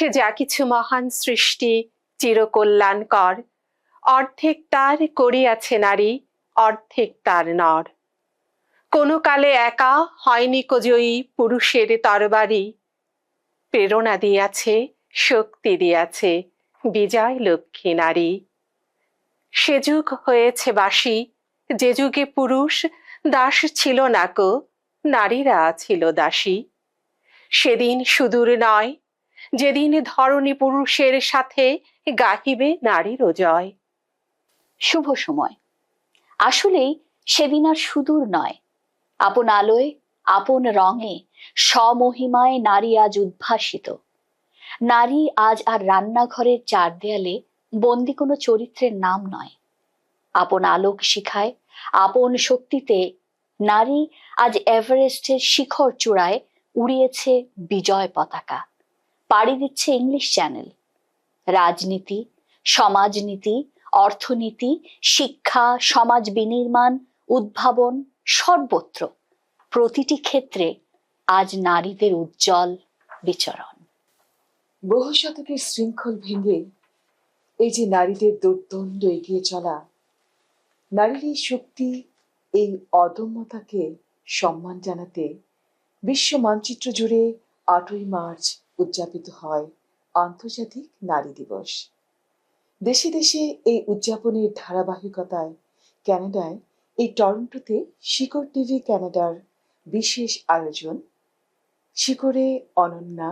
সে যা কিছু মহান সৃষ্টি চিরকল্যাণকর, অর্ধেক তার করিয়াছে নারী, অর্ধেক তার নর। কোনো কালে একা হয়নি কজয়ী পুরুষের তরবারি, প্রেরণা দিয়াছে, শক্তি দিয়াছে বিজয় লক্ষ্মী নারী। সে যুগ হয়েছে বাসি, যে যুগে পুরুষ দাস ছিল না কো, নারীরা ছিল দাসী। সেদিন সুদূর নয়, যেদিন ধরণী পুরুষের সাথে গাহিবে নারীরও জয়। শুভ সময়। আসলেই সেদিন আর সুদূর নয়। আপন আলোয়, আপন রঙে, স্বমহিমায় নারী আজ উদ্ভাসিত। নারী আজ আর রান্নাঘরের চার দেয়ালে বন্দি কোনো চরিত্রের নাম নয়। আপন আলোক শিখায়, আপন শক্তিতে নারী আজ এভারেস্টের শিখর চূড়ায় উড়িয়েছে বিজয় পতাকা, পাড়ি দিচ্ছে ইংলিশ চ্যানেল। রাজনীতি, সমাজনীতি, অর্থনীতি, শিক্ষা, সমাজ বিনির্মাণ, উদ্ভাবন, সর্বত্র প্রতিটি ক্ষেত্রে আজ নারীদের উজ্জ্বল বিচরণ। বহু শতকের শৃঙ্খল ভেঙে এই যে নারীদের দুর্দণ্ড এগিয়ে চলা, নারীর এই শক্তি, এই অদম্যতাকে সম্মান জানাতে বিশ্ব মানচিত্র জুড়ে 8ই মার্চ উদযাপিত হয় আন্তর্জাতিক নারী দিবস। দেশে দেশে এই উদযাপনের ধারাবাহিকতায় ক্যানাডায় এই টরন্টোতে শিকড় টিভি ক্যানাডার বিশেষ আয়োজন শিকড়ে অনন্যা,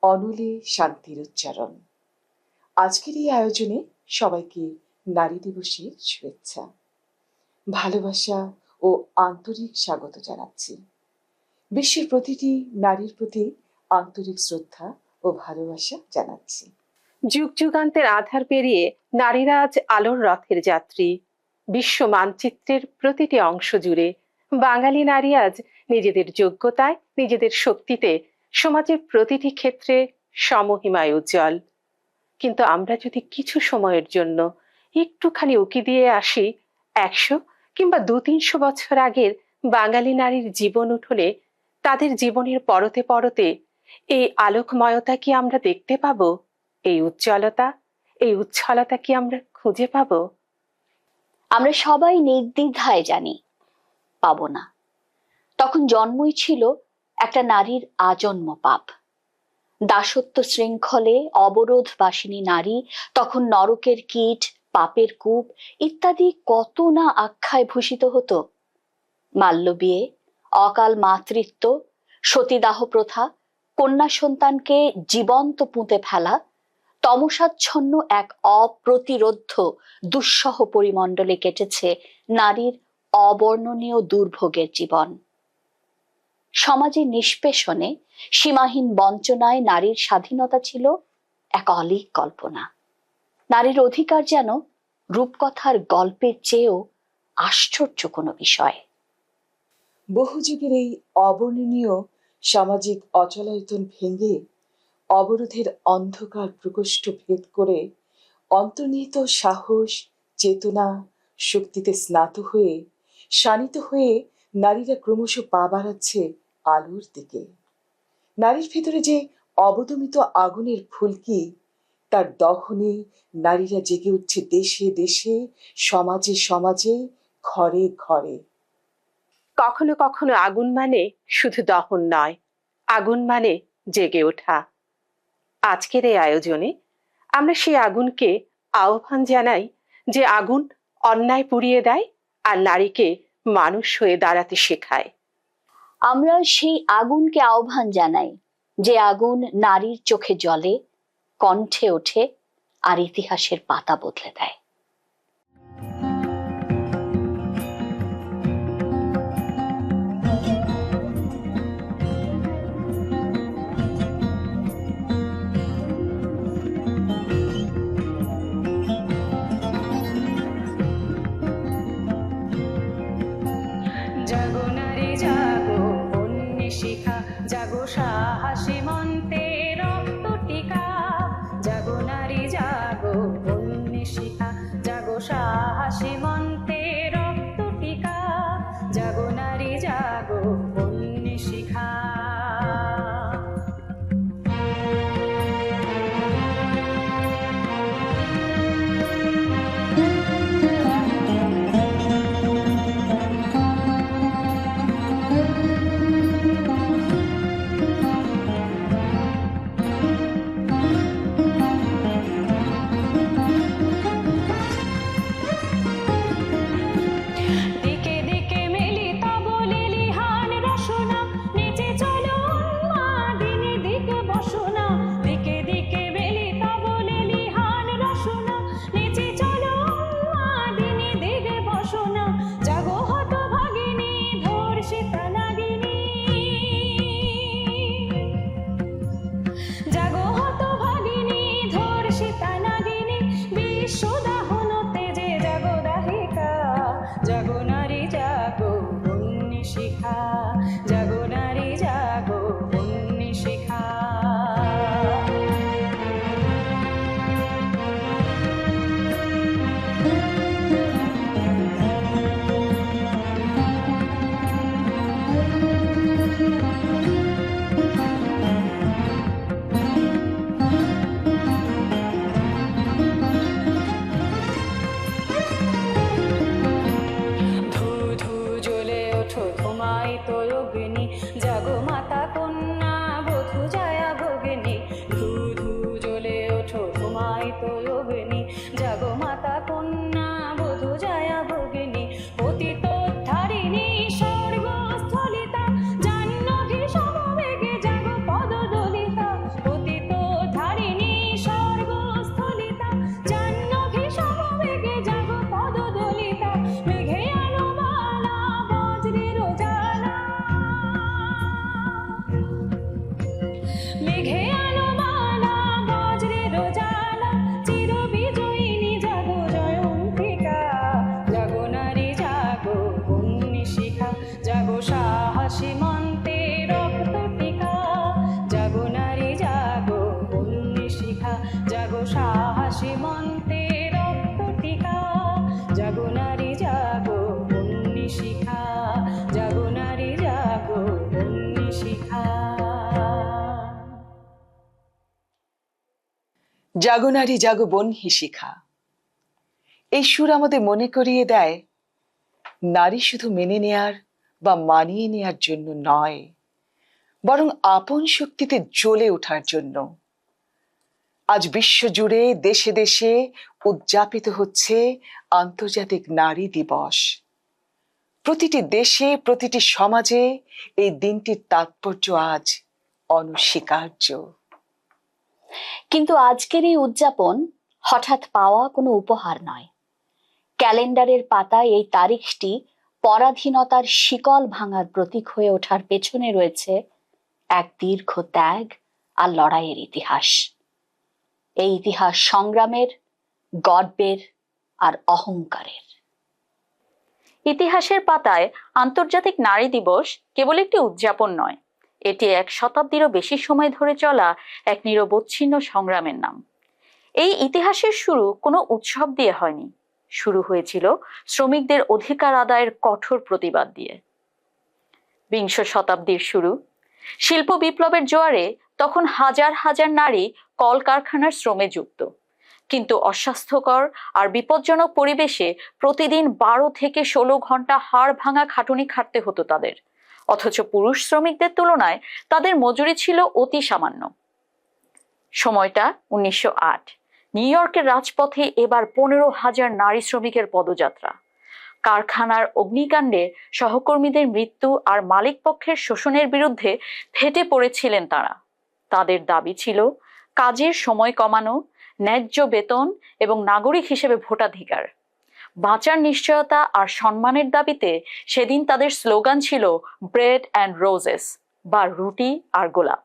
অনলে শান্তির উচ্চারণ। আজকের এই আয়োজনে সবাইকে নারী দিবসের শুভেচ্ছা, ভালোবাসা ও আন্তরিক স্বাগত জানাচ্ছি। বিশ্বের প্রতিটি নারীর প্রতি আন্তরিক শ্রদ্ধা ও ভালোবাসা জানাচ্ছি। যুগ যুগান্তের আধার পেরিয়ে নারীরা আজ আলোর রথের যাত্রী। বিশ্ব মানচিত্রের প্রতিটি অংশ জুড়ে বাঙালি নারী আজ নিজেদের যোগ্যতায়, নিজেদের শক্তিতে সমাজের প্রতিটি ক্ষেত্রে সমহিমায় উজ্জ্বল। কিন্তু আমরা যদি কিছু সময়ের জন্য একটুখানি উকি দিয়ে আসি 100 কিংবা 200-300 বছর আগের বাঙালি নারীর জীবন উঠোনে, তাদের জীবনের পরতে পরতে এই আলোকময়তা কি আমরা দেখতে পাবো? এই উজ্জ্বলতা, এই উচ্ছলতা কি আমরা খুঁজে পাবো? আমরা সবাই নির্দ্বিধায় জানি পাবো না। তখন জন্মই ছিল একটা নারীর আজন্ম পাপ। দাসত্ব শৃঙ্খলে অবরোধ বাসিনী নারী তখন নরকের কীট, পাপের কূপ ইত্যাদি কত না আখ্যায় ভূষিত হতো। মাল্যবিয়ে, অকাল মাতৃত্ব, সতীদাহ প্রথা, কন্যা সন্তানকে জীবন্ত পুঁতে ফেলা, তমসাচ্ছন্ন এক অপ্রতিরোধ্য দুঃসহ পরিমণ্ডলে কেটেছে নারীর অবর্ণনীয় দুর্ভোগের জীবন। সমাজের নিষ্পেষণে, সীমাহীন বঞ্চনায় নারীর স্বাধীনতা ছিল এক অলীক কল্পনা। নারীর অধিকার যেন রূপকথার গল্পের চেয়েও আশ্চর্য কোনো বিষয়। বহু যুগের এই অবর্ণনীয় সামাজিক অচলায়তন ভেঙে, অবরোধের অন্ধকার প্রকোষ্ঠ ভেদ করে অন্তর্নিহিত সাহস, চেতনা, শক্তিতে স্নাত হয়ে, শানিত হয়ে নারীরা ক্রমশ পা বাড়াচ্ছে আলোর দিকে। নারীর ভেতরে যে অবদমিত আগুনের ফুলকি, তার দহনে নারীরা জেগে উঠছে দেশে দেশে, সমাজে সমাজে, ঘরে ঘরে। কখনো কখনো আগুন মানে শুধু দহন নয়, আগুন মানে জেগে ওঠা। আজকের এই আয়োজনে আমরা সেই আগুনকে আহ্বান জানাই, যে আগুন অন্যায় পুড়িয়ে দেয় আর নারীকে মানুষ হয়ে দাঁড়াতে শেখায়। আমরা সেই আগুনকে আহ্বান জানাই, যে আগুন নারীর চোখে জ্বলে, কণ্ঠে ওঠে আর ইতিহাসের পাতা বদলে দেয়। জাগো নারী জাগো, বন্যে শিখা জাগো, সাহসী মন্তে রক্ত টিকা। জাগো নারী জাগো, বন্যে শিখা জাগো, সাহসী মন্তে রক্ত টিকা। জাগো নারী জাগো, বন্যে শিখা। জাগো নারী জাগো বহ্নি শিখা। এই সুর আমাদের মনে করিয়ে দেয় নারী শুধু মেনে নেয়ার বা মানিয়ে নেয়ার জন্য নয়, বরং আপন শক্তিতে জ্বলে ওঠার জন্য। আজ বিশ্বজুড়ে দেশে দেশে উদযাপিত হচ্ছে আন্তর্জাতিক নারী দিবস। প্রতিটি দেশে প্রতিটি সমাজে এই দিনটির তাৎপর্য আজ অনস্বীকার্য। কিন্তু আজকের এই উদযাপন হঠাৎ পাওয়া কোনো উপহার নয়। ক্যালেন্ডারের পাতায় এই তারিখটি পরাধীনতার শিকল ভাঙার প্রতীক হয়ে ওঠার পেছনে রয়েছে এক দীর্ঘ ত্যাগ আর লড়াইয়ের ইতিহাস। এই ইতিহাস সংগ্রামের, গর্বের আর অহংকারের। ইতিহাসের পাতায় আন্তর্জাতিক নারী দিবস কেবল একটি উদযাপন নয়, এটি এক শতাব্দীরও বেশি সময় ধরে চলা এক নিরবচ্ছিন্ন সংগ্রামের নাম। এই ইতিহাসের শুরু কোনো উৎসব দিয়ে হয়নি, শুরু হয়েছিল শ্রমিকদের অধিকার আদায়ের কঠোর প্রতিবাদ দিয়ে। বিংশ শতাব্দীর শুরু, শিল্প বিপ্লবের জোয়ারে তখন হাজার হাজার নারী কলকারখানার শ্রমে যুক্ত, কিন্তু অস্বাস্থ্যকর আর বিপজ্জনক পরিবেশে প্রতিদিন 12 থেকে 16 ঘন্টা হাড় ভাঙা খাটুনি খাটতে হতো তাদের। অথচ পুরুষ শ্রমিকদের তুলনায় তাদের মজুরি ছিল অতি সামান্য। সময়টা 1908। নিউ ইয়র্কের রাজপথে এবার 15,000 নারী শ্রমিকের পদযাত্রা। কারখানার অগ্নিকাণ্ডে সহকর্মীদের মৃত্যু আর মালিক পক্ষের শোষণের বিরুদ্ধে ফেটে পড়েছিলেন তারা। তাদের দাবি ছিল কাজের সময় কমানো, ন্যায্য বেতন এবং নাগরিক হিসেবে ভোটাধিকার। বাঁচার নিশ্চয়তা আর সম্মানের দাবিতে সেদিন তাদের স্লোগান ছিল ব্রেড অ্যান্ড রোজেস, বা রুটি আর গোলাপ।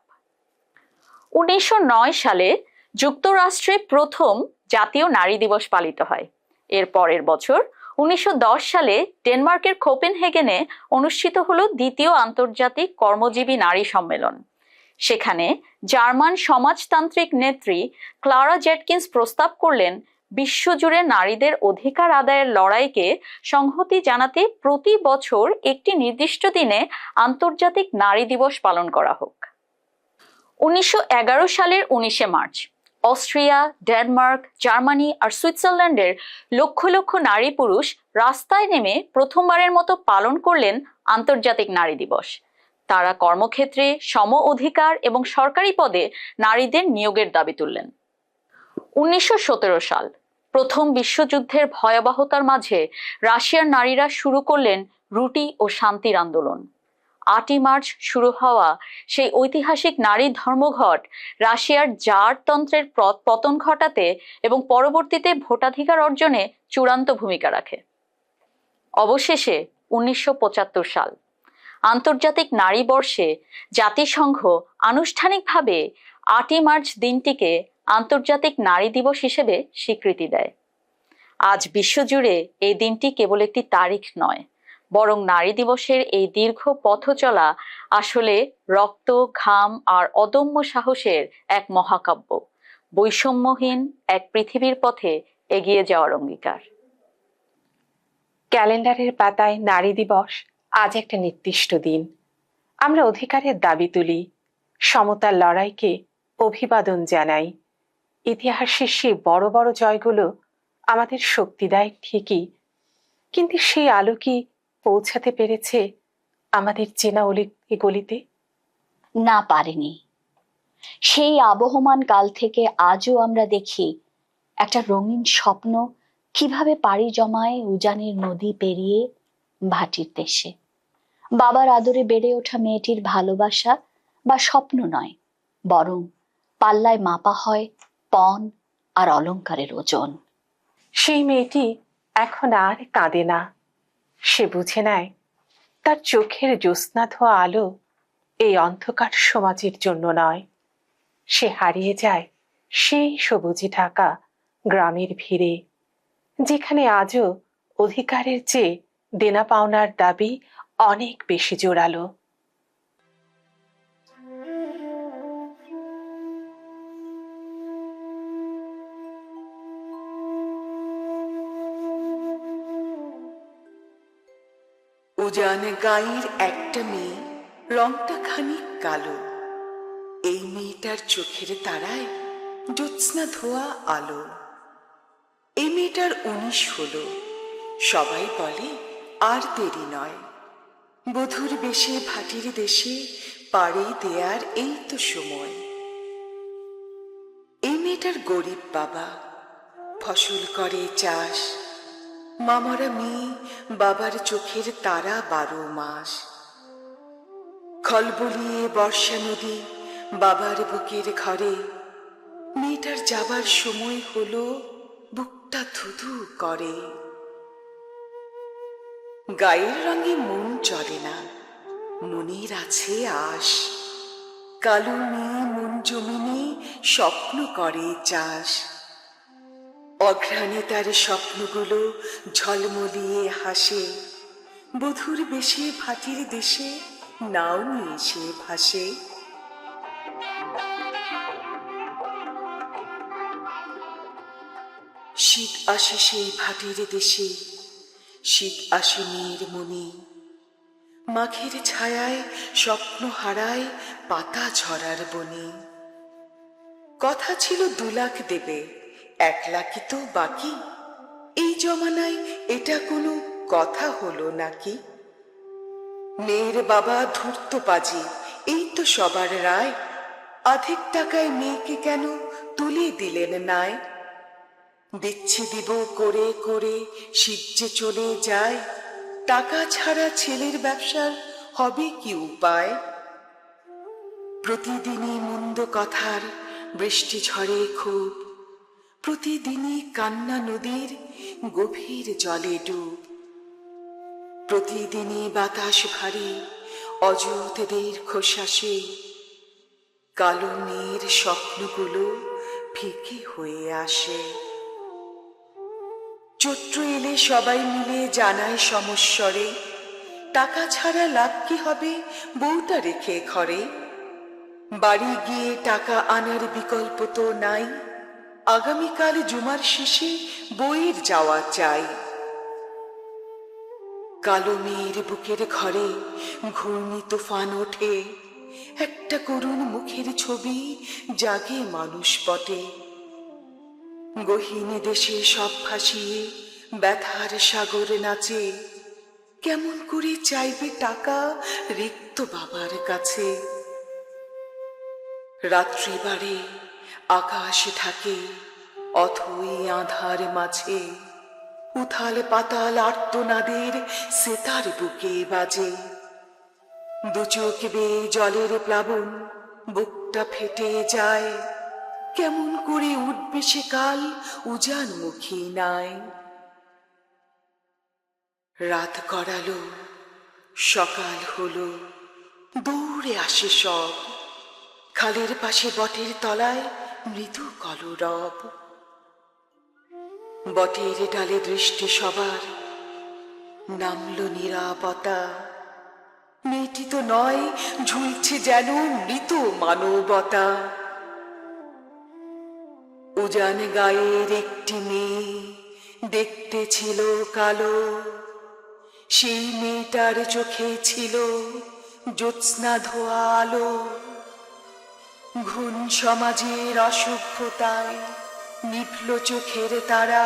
1909 সালে যুক্তরাষ্ট্রে প্রথম জাতীয় নারী দিবস পালিত হয়। এর পরের বছর 1910 সালে ডেনমার্কের কোপেনহেগেনে অনুষ্ঠিত হলো দ্বিতীয় আন্তর্জাতিক কর্মজীবী নারী সম্মেলন। সেখানে জার্মান সমাজতান্ত্রিক নেত্রী ক্লারা জেটকিন্স প্রস্তাব করলেন বিশ্বজুড়ে নারীদের অধিকার আদায়ের লড়াইকে সংহতি জানাতে প্রতি বছর একটি নির্দিষ্ট দিনে আন্তর্জাতিক নারী দিবস পালন করা হোক। 1911 সালের 19শে মার্চ অস্ট্রিয়া, ডেনমার্ক, জার্মানি আর সুইজারল্যান্ডের লক্ষ লক্ষ নারী পুরুষ রাস্তায় নেমে প্রথমবারের মতো পালন করলেন আন্তর্জাতিক নারী দিবস। তারা কর্মক্ষেত্রে সম অধিকার এবং সরকারি পদে নারীদের নিয়োগের দাবি তুললেন। 1917 সাল, প্রথম বিশ্বযুদ্ধের ভয়াবহতার মাঝে রাশিয়ার নারীরা শুরু করলেন রুটি ও শান্তির আন্দোলন। 8ই মার্চ শুরু হওয়া সেই ঐতিহাসিক নারী ধর্মঘট রাশিয়ার জারতন্ত্রের পতন ঘটাতে এবং পরবর্তীতে ভোটাধিকার অর্জনে চূড়ান্ত ভূমিকা রাখে। অবশেষে 1975 সাল, আন্তর্জাতিক নারী বর্ষে জাতিসংঘ আনুষ্ঠানিকভাবে 8ই মার্চ দিনটিকে আন্তর্জাতিক নারী দিবস হিসেবে স্বীকৃতি দেয়। আজ বিশ্বজুড়ে এই দিনটি কেবল একটি তারিখ নয়, বরং নারী দিবসের এই দীর্ঘ পথ চলা আসলে রক্ত, ঘাম আর অদম্য সাহসের এক মহাকাব্য, বৈষম্যহীন এক পৃথিবীর পথে এগিয়ে যাওয়ার অঙ্গীকার। ক্যালেন্ডারের পাতায় নারী দিবস আজ একটা নির্দিষ্ট দিন। আমরা অধিকারের দাবি তুলি, সমতার লড়াইকে অভিবাদন জানাই। ইতিহাসের সেই বড় বড় জয়গুলো আমাদের শক্তি দেয় ঠিকই, কিন্তু সেই আলো কি পৌঁছাতে পেরেছে আমাদের চেনা গলিতে? না, পারেনি। সেই আবহমান কাল থেকে আজও আমরা দেখি একটা রঙিন স্বপ্ন কিভাবে পাড়ি জমায় উজানের নদী পেরিয়ে ভাটির দেশে। বাবার আদরে বেড়ে ওঠা মেয়েটির ভালোবাসা বা স্বপ্ন নয়, বরং পাল্লায় মাপা হয় পণ আর অলংকারের ওজন। সেই মেয়েটি এখন আর কাঁদে না। সে বুঝে নেয় তার চোখের জ্যোৎস্না ধোয়া আলো এই অন্ধকার সমাজের জন্য নয়। সে হারিয়ে যায় সেই সবুজে ঢাকা গ্রামের ভিড়ে, যেখানে আজও অধিকারের চেয়ে দেনা পাওনার দাবি অনেক বেশি জোরালো। উজান গাঁয়ের একটা মেয়ে, রংটা খানিক কালো। এই মেয়েটার চোখের তারায় জ্যোৎস্না ধোয়া আলো। এই মেয়েটার 19 হলো। সবাই বলে আর দেরি নয়, বধুর বেশে ভাটির দেশে পাড়ি দেয়ার এই তো সময়। এই মেয়েটার গরিব বাবা, ফসল করে চাষ, মামারা মেয়ে বাবার চোখের তারা 12 মাস। খলবলিয়ে বর্ষা নদী বাবার বুকের ঘরে, মেয়েটার যাবার সময় হলো, বুকটা ধুধু করে। গায়ের রঙে মন চলে না, মনের আছে আশ। কালো মেয়ে মন জমিনে স্বপ্ন করে চাষ। অঘ্রাণে তার স্বপ্নগুলো ঝলমলিয়ে হাসে, বধুর বেশে ভাটির দেশে নাও নিয়ে সে ভাসে। শীত আসে সেই ভাটির দেশে, শীত আসে মেয়ের মনে। মাঘের ছায়ায় স্বপ্ন হারায় পাতা ঝরার বনে। কথা ছিল 2 লাখ দেবে, 1 লাখই তো বাকি। এই জমানায় এটা কোনো কথা হলো নাকি? মেয়ের বাবা ধূর্তবাজি, এই তো সবার রায়। অধিক টাকায় মেয়েকে কেন তুলে দিলেন নায়? দিচ্ছি দিব করে করে শীত যে চলে যায়, টাকা ছাড়া ছেলের ব্যবসার হবে কি উপায়? প্রতিদিনই মন্দ কথার বৃষ্টি ঝরে খুব, প্রতিদিনই কান্না নদীর গভীর জলে ডুব। প্রতিদিনই বাতাস ভারী অযুতদের খোশাসে, কালো মেয়ের স্বপ্নগুলো ফিকে হয়ে আসে। চৈত্র এলে সবাই মিলে জানায় সমস্বরে, টাকা ছাড়া লাভ কি হবে বউটা রেখে ঘরে? বাড়ি গিয়ে টাকা আনার বিকল্প তো নাই, আগামীকাল জুমার শেষে বইয়ের যাওয়া চাই। কালো মেয়ের বুকের ঘরে ঘূর্ণি তুফান ওঠে, একটা করুণ মুখের ছবি জাগে মানুষ পটে। গহীন দেশে সব ভাসিয়ে ব্যথার সাগর নাচে, কেমন করে চাইবে টাকা রিক্ত বাবার কাছে? রাত্রি বাড়ে আকাশ ঢাকে অথই আধার মাঝে, উথাল পাতাল আর্তনাদের সেতার বুকে বাজে। 2 চোখ বেয়ে জলের প্লাবন বুকটা ফেটে যায়, কেমন করে উঠবে সে কাল উজান মুখী নাই? রাত গড়ালো, সকাল হলো, দৌড়ে আসে সব। খালের পাশে বটের তলায় মৃদু কলরব। বটের ডালে দৃষ্টি সবার, নামলো নিরাপত্তা। মেয়েটি তো নয়, ঝুলছে যেন মৃত মানবতা। উজান গায়ের একটি মেয়ে দেখতে ছিল কালো, সেই মেয়েটার চোখে ছিল জ্যোৎস্না ধোয়া আলো। ঘুণ সমাজের অসভ্যতায় নিভল চোখের তারা,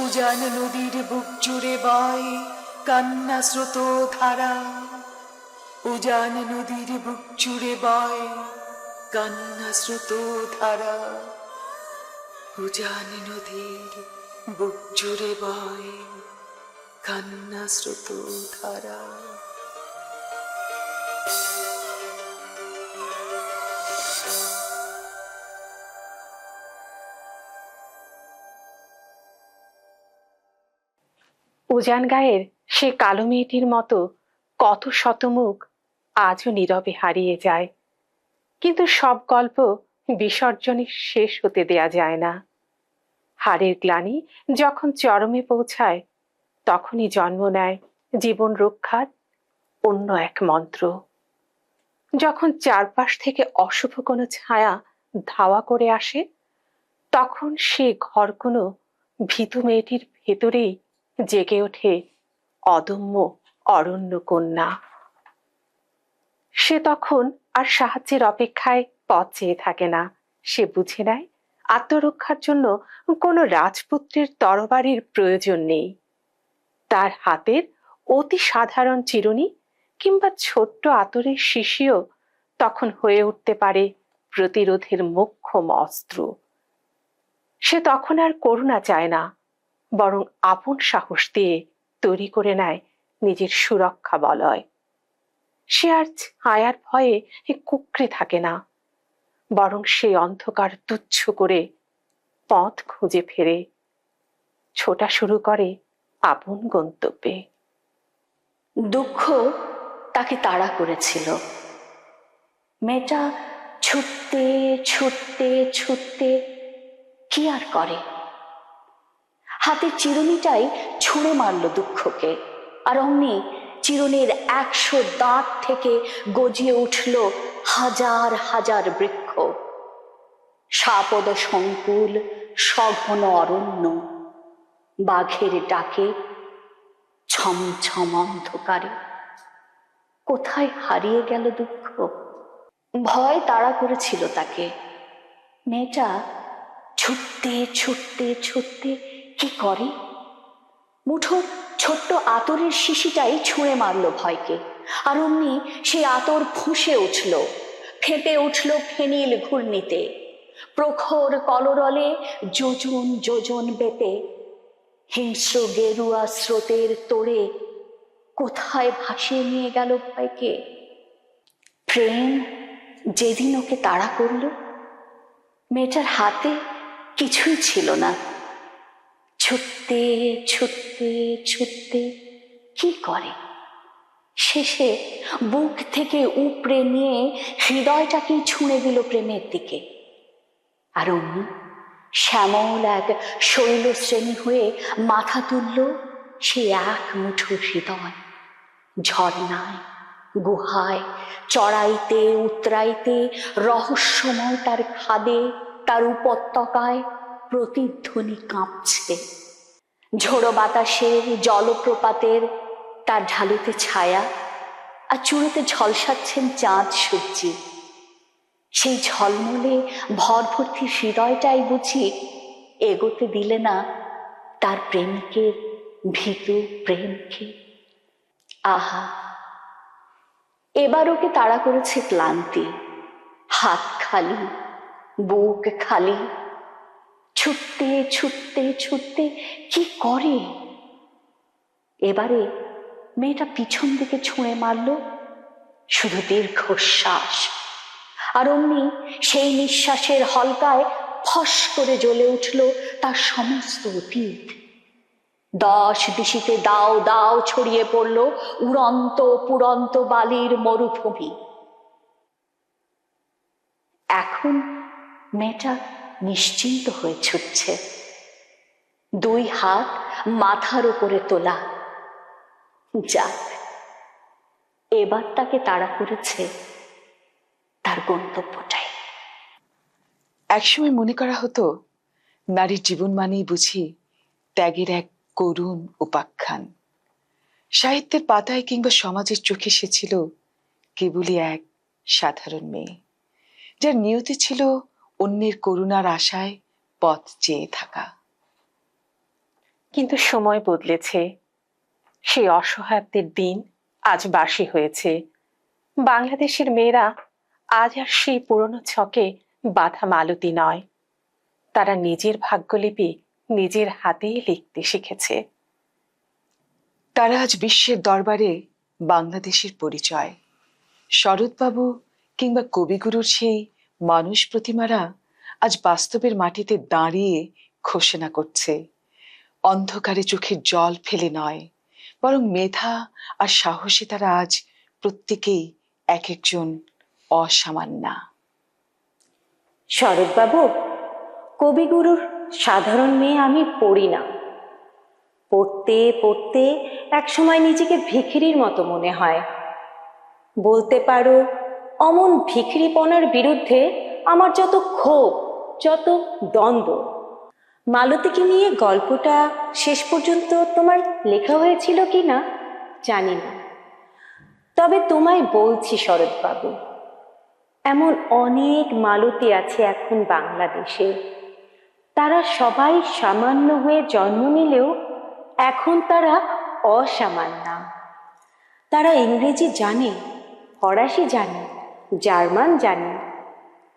উজান নদীর বুক জুড়ে বয় কান্না স্রোত ধারা। উজান নদীর বুক জুড়ে বয় কান্না স্রোত ধারা। উজান নদীর বুক জুড়ে বয় কান্না স্রোত ধারা। উজান গায়ের সে কালো মেয়েটির মতো কত শতমুখ আজও নীরবে হারিয়ে যায়, কিন্তু সব গল্প বিসর্জনে শেষ হতে দেয়া যায় না। হাড়ের গ্লানি যখন চরমে পৌঁছায়, তখনই জন্ম নেয় জীবন রক্ষার অন্য এক মন্ত্র। যখন চারপাশ থেকে অশুভ কোনো ছায়া ধাওয়া করে আসে, তখন সে ঘর কোনো ভীতু মেয়েটির ভেতরেই জেগে ওঠে অদম্য অরণ্য কন্যা। সে তখন আর সাহায্যের অপেক্ষায় পথ চেয়ে থাকে না, সে বুঝে নেয় আত্মরক্ষার জন্য কোনো রাজপুত্রের তরবারির প্রয়োজন নেই। তার হাতের অতি সাধারণ চিরুনি কিংবা ছোট্ট আতরের শিশিও তখন হয়ে উঠতে পারে প্রতিরোধের মোক্ষম অস্ত্র। সে তখন আর করুণা চায় না, বরং আপন সাহস দিয়ে তৈরি করে নেয় নিজের সুরক্ষা বলয়। সে আর ছায়ার ভয়ে কুঁকড়ে থাকে না, বরং সেই অন্ধকার তুচ্ছ করে পথ খুঁজে ফেরে, ছোটা শুরু করে আপন গন্তব্যে। দুঃখ তাকে তাড়া করেছিল। মেয়েটা ছুটতে ছুটতে ছুটতে কি আর করে, হাতের চিরুনিটাই ছুঁড়ে মারল দুঃখকে, আর অমনি চিরুনির 100 দাঁত থেকে গজিয়ে উঠল হাজার হাজার বৃক্ষ, সাপদ সংকুল সঘন অরণ্য, বাঘের ডাকে ছমছম অন্ধকারে। কোথায় হারিয়ে গেল দুঃখ? ভয় তাড়া করেছিল তাকে। মেয়েটা ছুটতে ছুটতে ছুটতে কি করে, মুঠোর ছোট্ট আতরের শিশিটাই ছুঁড়ে মারল ভয়কে, আর অমনি সেই আতর ফুঁসে উঠল, ফেটে উঠল ফেনিল ঘূর্ণিতে, প্রখর কলরলে যোজন যোজন বেপে হিংস্র গেরুয়া স্রোতের তোড়ে কোথায় ভাসিয়ে নিয়ে গেল ভয়কে। প্রেম যেদিন ওকে তাড়া করল, মেয়েটার হাতে কিছুই ছিল না। ছুটতে ছুটতে ছুটতে কি করে, শেষে বুক থেকে উপড়ে নিয়ে হৃদয়টাকেই ছুঁড়ে দিল প্রেমের দিকে। আর অমনি শ্যামল এক শৈল শ্রেণী হয়ে মাথা তুলল সে এক মুঠো হৃদয়। ঝর্ণায়, গুহায়, চড়াইতে উতরাইতে, রহস্যময় তার খাদে, তার উপত্যকায় প্রতিধ্বনি কাঁপছে। ঝোড়ো বাতাসের, জলপ্রপাতের তার ঢালুতে ছায়া, আর চূড়োতে ঝলসাচ্ছেন চাঁদ সূর্যি। সেই ঝলমলে ভরভর্তি হৃদয়টাই বুঝি এগোতে দিলে না তার প্রেমিকের ভীতু প্রেমকে। আহা, এবার ওকে তাড়া করেছে ক্লান্তি, হাত খালি, বুক খালি। ছুটতে ছুটতে ছুটতে কি করে, এবারে মেয়েটা পিছন দিকে ছুঁড়ে মারল শুধু দীর্ঘশ্বাস, আর অমনি সেই নিঃশ্বাসের হলকায় ফস করে জ্বলে উঠল তার সমস্ত অতীত। 10 দিশিতে দাও দাও ছড়িয়ে পড়ল উড়ন্ত পুরন্ত বালির মরুভূমি। এখন মেয়েটা নিশ্চিন্ত হয়ে ছুটছে, 2 হাত মাথার উপরে তোলা। যাক, এবার তাকে তাড়া করেছে তার গন্তব্যটাই। একসময় মনে করা হতো নারীর জীবন মানেই বুঝি ত্যাগের এক করুণ উপাখ্যান। সাহিত্যের পাতায় কিংবা সমাজের চোখে সে ছিল কেবলই এক সাধারণ মেয়ে, যার নিয়তি ছিল অন্যের করুণার আশায় পথ চেয়ে থাকা। কিন্তু সময় বদলেছে, সেই অসহায়ত্বের দিন আজ বাসি হয়েছে। বাংলাদেশের মেয়েরা আজ আর সেই পুরনো ছকে বাঁধা মালতী নয়, তারা নিজের ভাগ্যলিপি নিজের হাতেই লিখতে শিখেছে। তারা আজ বিশ্বের দরবারে বাংলাদেশের পরিচয়। শরৎবাবু কিংবা কবিগুরুর সেই মানুষ প্রতিমারা আজ বাস্তবের মাটিতে দাঁড়িয়ে ঘোষণা করছে, অন্ধকারে চোখের জল ফেলে নয়, বরং মেধা আর সাহসে তারা আজ প্রত্যেকেই এক একজন অসামান্যা। শরৎবাবু, কবিগুরুর সাধারণ মেয়ে আমি পড়ি না। পড়তে পড়তে একসময় নিজেকে ভিখিরির মতো মনে হয়। বলতে পারো, অমন ভিখিরিপনার বিরুদ্ধে আমার যত ক্ষোভ, যত দ্বন্দ্ব। মালতীকে নিয়ে গল্পটা শেষ পর্যন্ত তোমার লেখা হয়েছিল কি না জানি না, তবে তোমায় বলছি শরৎবাবু, এমন অনেক মালতী আছে এখন বাংলাদেশে। তারা সবাই সামান্য হয়ে জন্ম নিলেও এখন তারা অসামান্য। তারা ইংরেজি জানে, ফরাসি জানে, জার্মান জানে,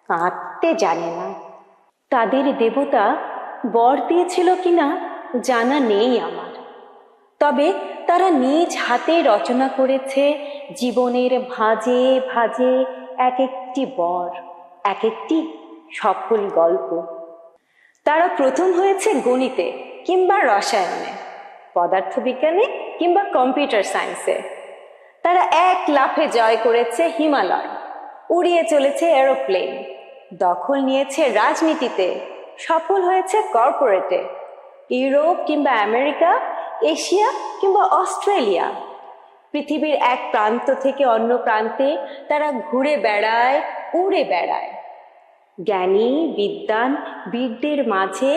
কাঁদতে জানে না। তাদের দেবতা বর দিয়েছিল কিনা জানা নেই আমার, তবে তারা নিজ হাতে রচনা করেছে জীবনের ভাঁজে ভাঁজে এক একটি বর, এক একটি সফল গল্প। তারা প্রথম হয়েছে গণিতে কিংবা রসায়নে, পদার্থবিজ্ঞানে কিংবা কম্পিউটার সায়েন্সে। তারা এক লাফে জয় করেছে হিমালয়, উড়িয়ে চলেছে এরোপ্লেন, দখল নিয়েছে রাজনীতিতে, সফল হয়েছে কর্পোরেটে। ইউরোপ কিংবা আমেরিকা, এশিয়া কিংবা অস্ট্রেলিয়া, পৃথিবীর এক প্রান্ত থেকে অন্য প্রান্তে তারা ঘুরে বেড়ায়, উড়ে বেড়ায়। জ্ঞানী বিদ্বান বীরদের মাঝে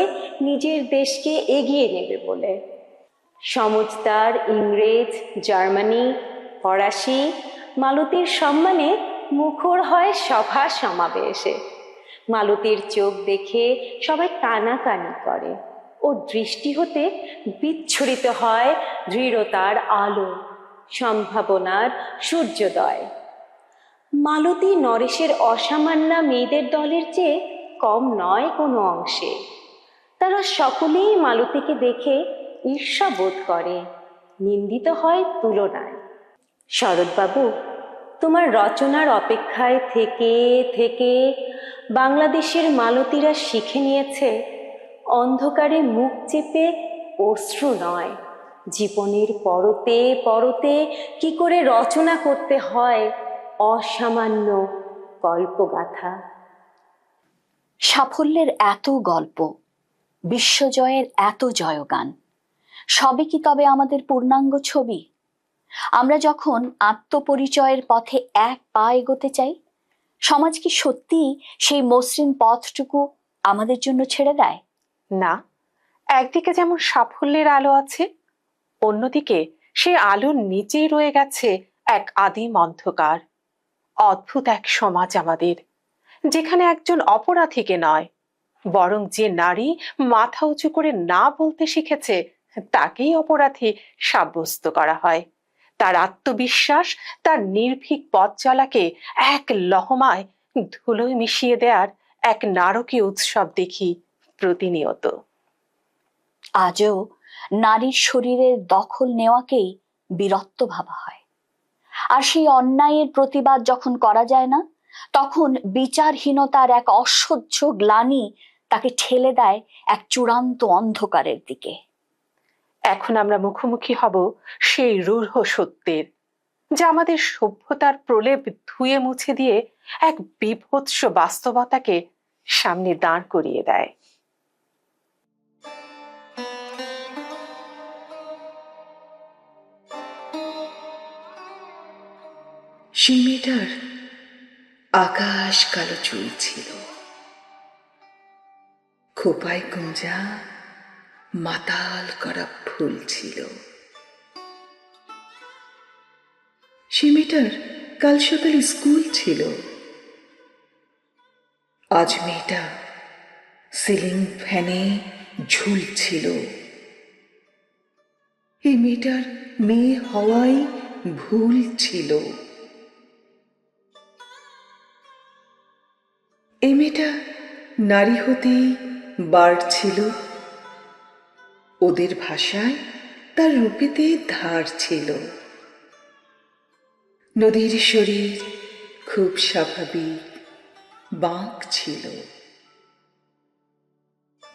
নিজের দেশকে এগিয়ে নেবে বলে। সমজদার ইংরেজ, জার্মানি, ফরাসি মালতীর সম্মানে মুখর হয় সভা সমাবেশে। মালতীর চোখ দেখে সবাই কানাকানি করে, ওর দৃষ্টি হতে বিচ্ছুরিত হয় দৃঢ়তার আলো, সম্ভাবনার সূর্যোদয়। মালতী নরেশের অসামান্য মেয়েদের দলের চেয়ে কম নয় কোনো অংশে। তারা সকলেই মালতীকে দেখে ঈর্ষা বোধ করে, নিন্দিত হয় তুলনায়। শরৎবাবু, তোমার রচনার অপেক্ষায় থেকে থেকে বাংলাদেশের মালতীরা শিখে নিয়েছে অন্ধকারে মুখ চেপে অশ্রু নয়, জীবনের পরতে পরতে কি করে রচনা করতে হয় অসামান্য কল্পগাথা। সাফল্যের এত গল্প, বিশ্বজয়ের এত জয়গান, সবই কি তবে আমাদের পূর্ণাঙ্গ ছবি? আমরা যখন আত্মপরিচয়ের পথে এক পা এগোতে চাই, সমাজ কি সত্যি সেই মসৃণ পথটুকু আমাদের জন্য ছেড়ে দেয়? না, একদিকে যেমন সাফল্যের আলো আছে, অন্যদিকে সেই আলোর নিচেই রয়ে গেছে এক আদিম অন্ধকার। অদ্ভুত এক সমাজ আমাদের, যেখানে একজন অপরাধীকে নয়, বরং যে নারী মাথা উঁচু করে না বলতে শিখেছে তাকেই অপরাধী সাব্যস্ত করা হয়। তার আত্মবিশ্বাস, তার নির্ভীক পথ চলাকে এক লহমায় ধুলোয় মিশিয়ে দেওয়ার এক নারকীয় উৎসব দেখি প্রতিনিয়ত। আজও নারীর শরীরের দখল নেওয়াকেই বীরত্ব ভাবা হয়। আর সেই অন্যায়ের প্রতিবাদ যখন করা যায় না, তখন বিচারহীনতার এক অসহ্য গ্লানি তাকে ঠেলে দেয় এক চূড়ান্ত অন্ধকারের দিকে। এখন আমরা মুখোমুখি হব সেই রূঢ় সত্যের, যা আমাদের সভ্যতার প্রলেপ ধুয়ে মুছে দিয়ে এক বীভৎস বাস্তবতাকে সামনে দাঁড় করিয়ে দেয়। সেই মেয়েটার আকাশ কালো চুল ছিল, খোপায় কুঞ্জা মাতাল করা ফুল ছিল। সেই মেয়েটার কাল সকালে স্কুল ছিল। আজ মেয়েটা সিলিং ফ্যানে ঝুলছিল। এই মেয়েটার মেয়ে হওয়াই ভুল ছিল। এই মেয়েটা নারী হতেই বার্ড ছিল। ওদের ভাষায় তার রূপেতে ধার ছিল। নদীর শরীর খুব স্বাভাবিক, বাঁক ছিল।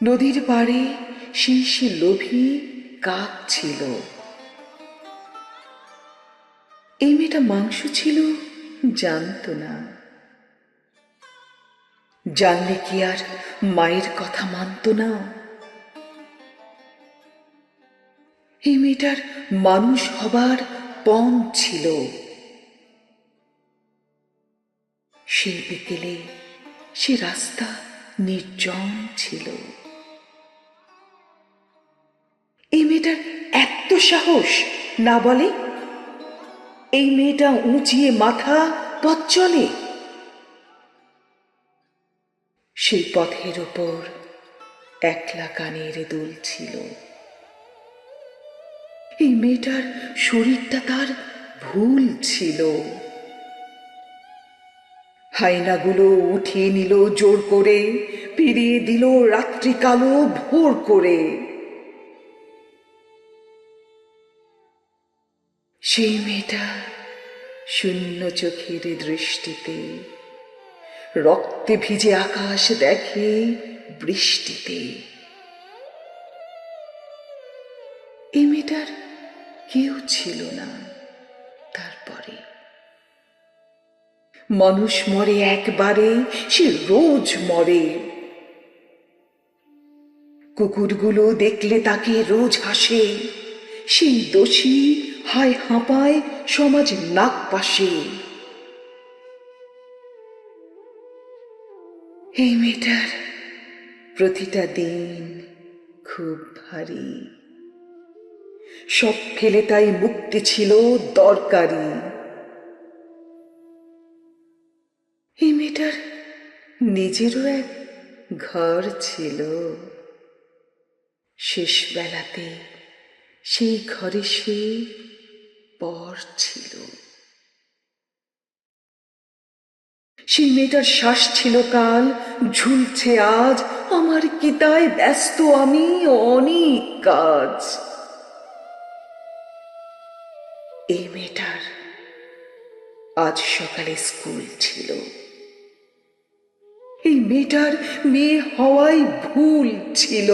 নদীর পাড়ে শীর্ষে লোভী কাক ছিল। এই মেয়েটা মাংস ছিল জানত না। জানলে কি আর মায়ের কথা মানত না? এই মেয়েটার মানুষ হবার পণ ছিল। সেই বিকেলে সে রাস্তা নির্জন ছিল। এই মেয়েটার এত সাহস না বলে? এই মেয়েটা উঁচিয়ে মাথা পথ চলে। সেই পথের ওপর একলা কানের দুল ছিল। এই মেয়েটার শরীরটা তার ভুল ছিল। হাইনাগুলো উঠিয়ে নিল জোর করে, ফিরিয়ে দিল রাত্রি কালো ভোর করে। সেই মেয়েটা শূন্য চোখের দৃষ্টিতে রক্তে ভিজে আকাশ দেখে বৃষ্টিতে। এই মেয়েটার কেউ ছিল না তারপরে। মানুষ মরে একবারে, সে রোজ মরে। কুকুরগুলো দেখলে তাকে রোজ হাসে, সেই দোষী হায় হাঁপায় সমাজ নাক পাশে। এই মেয়েটার প্রতিটা দিন খুব ভারী, সব ফেলে তাই মুক্তি ছিল দরকারি। এই মেয়েটার নিজেরও এক ঘর ছিল, শেষ বেলাতে সেই ঘরে সে পর ছিল। সেই মেয়েটার শ্বাস ছিল কাল, ঝুলছে আজ, আমার কি তাই ব্যস্ত আমি অনেক কাজ। এই মেয়েটার আজ সকালে স্কুল ছিল। এই মেয়েটার মেয়ে হওয়াই ভুল ছিল।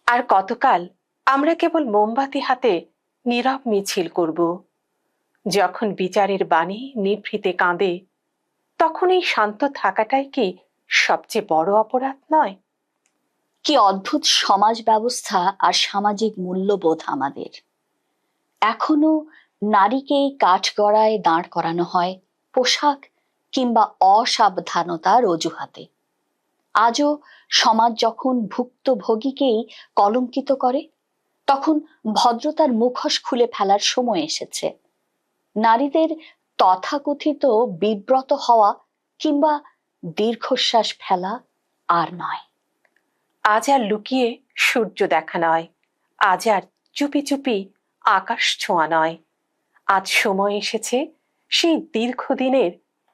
আর কতকাল আমরা কেবল মোমবাতি হাতে নীরব মিছিল করব? যখন বিচারের বাণী নিভৃতে কাঁদে, তখন এই শান্ত থাকাটাই কি সবচেয়ে বড় অপরাধ নয়? কি অদ্ভুত সমাজ ব্যবস্থা আর সামাজিক মূল্যবোধ আমাদের! এখনো নারীকেই কাঠগড়ায় দাঁড় করানো হয় পোশাক কিংবা অসাবধানতার অজুহাতে। আজও সমাজ যখন ভুক্তভোগীকেই কলঙ্কিত করে, তখন ভদ্রতার মুখোশ খুলে ফেলার সময় এসেছে। নারীদের তথাকথিত বিব্রত হওয়া কিংবা দীর্ঘশ্বাস ফেলা আর নয়। আজ আর লুকিয়ে সূর্য দেখা নয়, আজ আর চুপি চুপি আকাশ ছোঁয়া নয়। আজ সময় এসেছে সেই দীর্ঘদিনের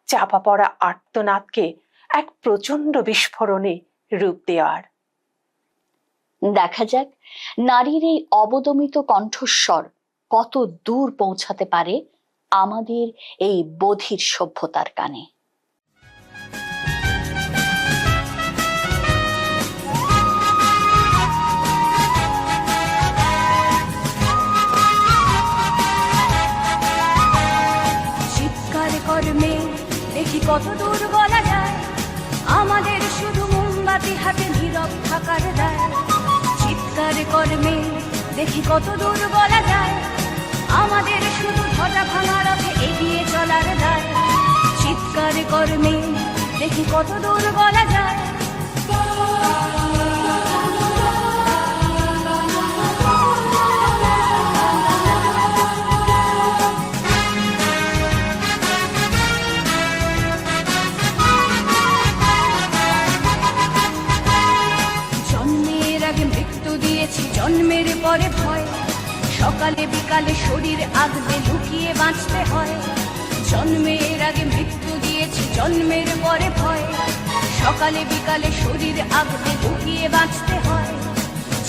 চাপা পড়া আর্তনাদকে এক প্রচন্ড বিস্ফোরণে রূপ দেওয়ার। দেখা যাক নারীর এই অবদমিত কণ্ঠস্বর কত দূর পৌঁছাতে পারে আমাদের এই বধির সভ্যতার কানে। চিৎকার কর্মে দেখি কত দূর বলা যায়, আমাদের শুধু মোমবাতি হাতে নীরব থাকার দায়। চিৎকার কর্মে দেখি কত দূর বলা যায়, আমাদের শুধু ঝটা ভাঙা রথে এগিয়ে চলার দায়। চিৎকার কর্মে দেখি কত দূর বলা যায়। জন্মের আগে মৃত্যু দিয়েছি, জন্মের পরে ভয়। সকালে বিকালে শরীর আগলে লুকিয়ে বাঁচতে হয়। জন্মের আগে মৃত্যু দিয়েছি, জন্মের পরে ভয়। সকালে বিকালে শরীর আগলে লুকিয়ে বাঁচতে হয়।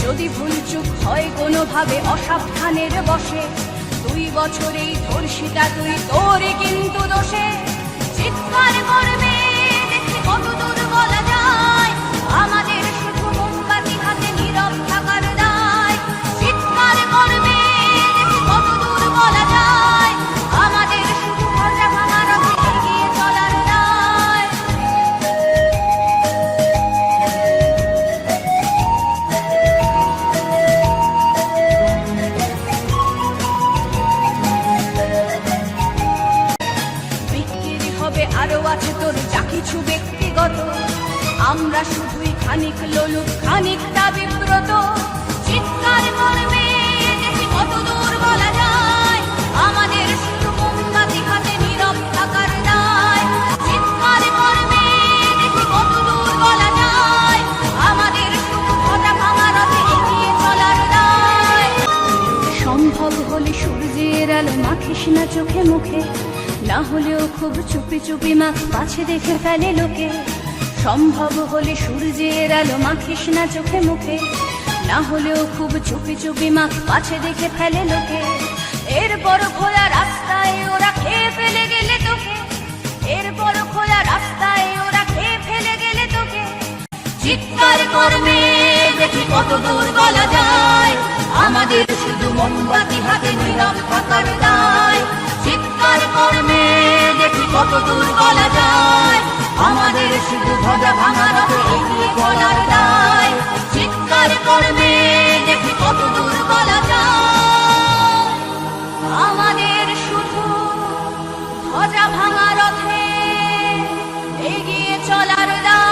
যদি ভুলচুক হয় কোনোভাবে অসাবধানের বশে, 2 বছরেই ধর্ষিতা তুই, তোরে কিন্তু দোষে। চিৎকার করবে দেখি কত দূর বলা যায়, আমাদের শুধু মোমবাতি হাতে নীরব থাকার দায়। চিৎকার করবে দেখি কত দূর বলা যায়, আমাদের শুধু ঝটা ভাঙা রথে এগিয়ে চলার দায়। বিক্রি হবে আরো আছে তোর যা কিছু ব্যক্তিগত, আলো মাখিস না চোখে মুখে, না হলেও খুব চুপি চুপি মাখ পাছে দেখে ফেলে লোকে। সম্ভব হলে সূর্যের আলো মাখিস না চোখে মুখে, না হলেও খুব চুপি চুপি মাখ পাছে দেখে ফেলে লোকে। এরপর খোলা রাস্তায় ওরা খেয়ে ফেলে গেলে তোকে, এরপর খোলা রাস্তায় ওরা খেয়ে ফেলে গেলে তোকে। চিৎকার করবে দেখি কত দূর বলা যায়, আমাদের শুধু মোমবাতি হাতে নীরব থাকার দায়। চিৎকার করবে দেখি কত দূর বলা যায়, আমাদের শুধু ধ্বজা ভাঙা রথে এগিয়ে চলার দায়। চিৎকার করবে দেখি কত দূর বলা যায়, আমাদের শুধু ধ্বজা ভাঙা রথে এগিয়ে চলার দায়।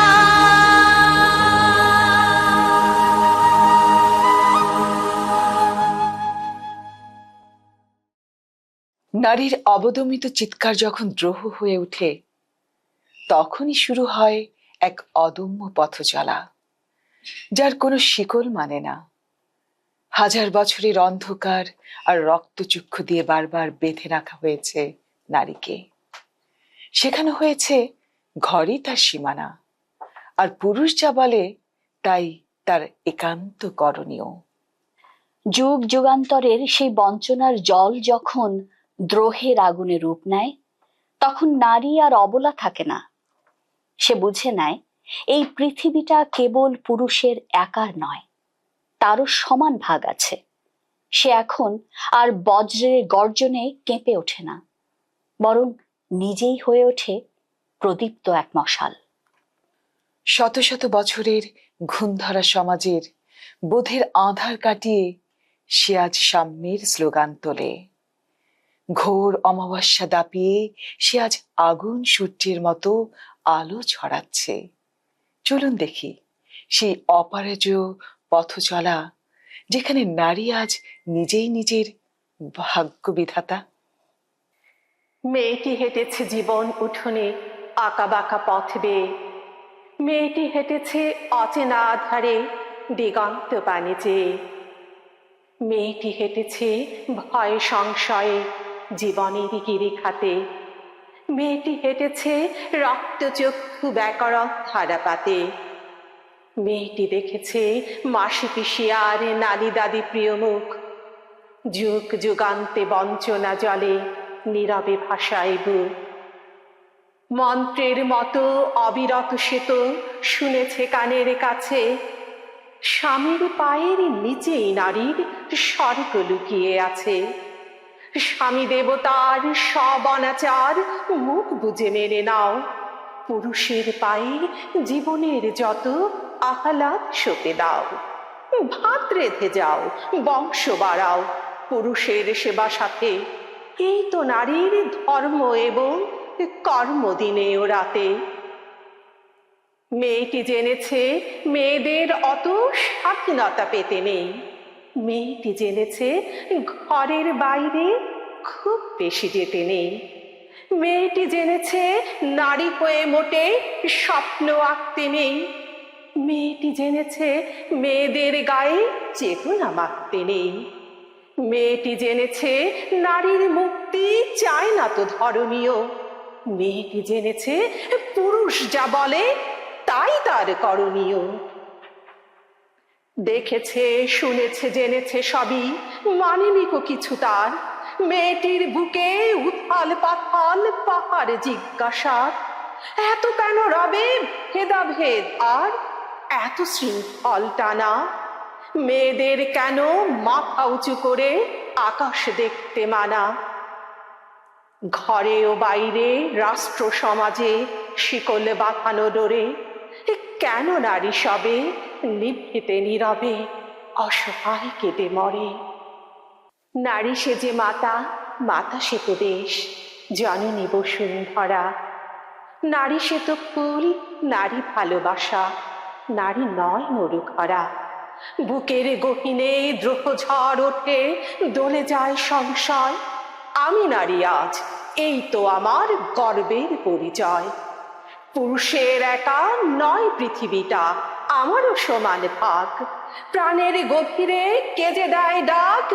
নারীর অবদমিত চিৎকার যখন দ্রোহ হয়ে ওঠে, তখনই শুরু হয় এক অদম্য পথ চলা, যার কোনো শিকল মানে না। হাজার বছরের অন্ধকার আর রক্তচক্ষু দিয়ে বারবার বেঁধে রাখা হয়েছে নারীকে। শেখানো হয়েছে ঘরই তার সীমানা, আর পুরুষ যা বলে তাই তার একান্ত করণীয়। যুগ যুগান্তরের সেই বঞ্চনার জল যখন দ্রোহের আগুনে রূপ নেয়, তখন নারী আর অবলা থাকে না। সে বুঝে নেয় এই পৃথিবীটা কেবল পুরুষের একার নয়, তারও সমান ভাগ আছে। সে এখন আর বজ্রের গর্জনে কেঁপে ওঠে না, বরং নিজেই হয়ে ওঠে প্রদীপ্ত এক মশাল। শত শত বছরের ঘুণধরা সমাজের বোধের আঁধার কাটিয়ে সে আজ সাম্যের স্লোগান তোলে। ঘোর অমাবস্যা দাপিয়ে সে আজ আগুন সূর্যের মতো আলো ছড়াচ্ছে। চলুন দেখি সেই অপরাজেয় পথ চলা, যেখানে নারী আজ নিজেই নিজের ভাগ্য বিধাতা। মেয়েটি হেঁটেছে জীবন উঠোনে আঁকা বাঁকা পথ বেয়ে, মেয়েটি হেঁটেছে অচেনা আধারে দিগন্ত পানে চেয়ে। মেয়েটি হেঁটেছে ভয় সংশয়ে জীবনের গিরিখাতে, মেয়েটি হেঁটেছে রক্তচক্ষু ব্যাকরণ ধারাপাতে। মেয়েটি দেখেছে মাসি পিসি আর নানি দাদি প্রিয় মুখ, যুগ যুগান্তে বঞ্চনা জলে নীরবে ভাষায় বুক। মন্ত্রের মতো অবিরত সে তো শুনেছে কানের কাছে, স্বামীর পায়ের নিচেই নারীর স্বর্গ লুকিয়ে আছে। স্বামী দেবতার সব অনাচার মুখ বুজে মেনে নাও, পুরুষের পায়ে জীবনের যত আহ্লাদ সঁপে দাও। ভাত রেঁধে যাও, বংশ বাড়াও পুরুষের সেবা সাথে, এই তো নারীর ধর্ম এবং কর্মদিনে ও রাতে। মেয়েটি জেনেছে মেয়েদের অত স্বাধীনতা পেতে নেই, মেয়েটি জেনেছে ঘরের বাইরে খুব বেশি যেতে নেই। মেয়েটি জেনেছে নারী হয়ে মোটে স্বপ্ন আঁকতে নেই, মেয়েটি জেনেছে মেয়েদের গায়ে চেতনা মাখতে নেই। মেয়েটি জেনেছে নারীর মুক্তি চায় না তো ধরণীয়, মেয়েটি জেনেছে পুরুষ যা বলে তাই তার করণীয়। দেখেছে শুনেছে জেনেছে সবই, মানেনি কো কিছু তার। মেয়েটির বুকে উথাল পাথাল পাহাড় জিজ্ঞাসা, এত কেন রবে ভেদাভেদ আর এত শৃঙ্খল টানা? মেয়েদের কেন মাথা উঁচু করে আকাশ দেখতে মানা? ঘরে ও বাইরে রাষ্ট্র সমাজে শিকল বাঁধানো ডোরে, কেন নারী সবে নিভৃতে নীরবে অসহায় কেঁদে মরে? নারী সে যে মাতা, মাতা সে তো দেশ, জননী বসুন্ধরা। নারী সে তো ফুল, নারী ভালোবাসা, নারী নয় মরুখরা। বুকের গহীনে দ্রোহ ঝড় ওঠে, দোলে যায় সংশয়। আমি নারী আজ, এই তো আমার গর্বের পরিচয়। পুরুষের একা নয় পৃথিবীটা, আমারও সমান ভাগ। প্রাণের গভীরে কে যে দেয় ডাক,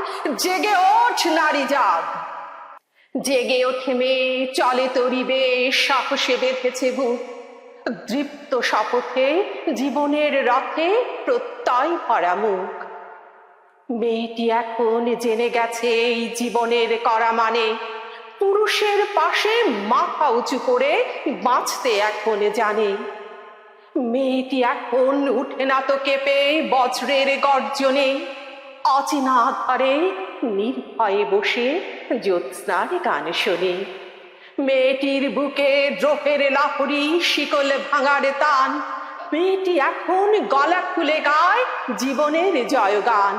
জেগে ওঠ নারী জাগ। জেগে ওঠে মেয়ে, চলে তরিবে, সাহসে বেঁধেছে বুক, দৃপ্ত শপথে জীবনের রথে প্রত্যয় ভরা মুখ। মেয়েটি এখন জেনে গেছে এই জীবনের করা মানে, পুরুষের পাশে মাথা উঁচু করে বাঁচতে এখন জানে। মেয়েটি এখন উঠে না তো কেঁপে বজ্রের গর্জনে, অচেনা আধারে নির্ভয়ে বসে জ্যোৎস্নার গান শোনে। মেয়েটির বুকে দ্রোহের লাহরি, শিকল ভাঙার তান, মেয়েটি এখন গলা খুলে গায় জীবনের জয়গান।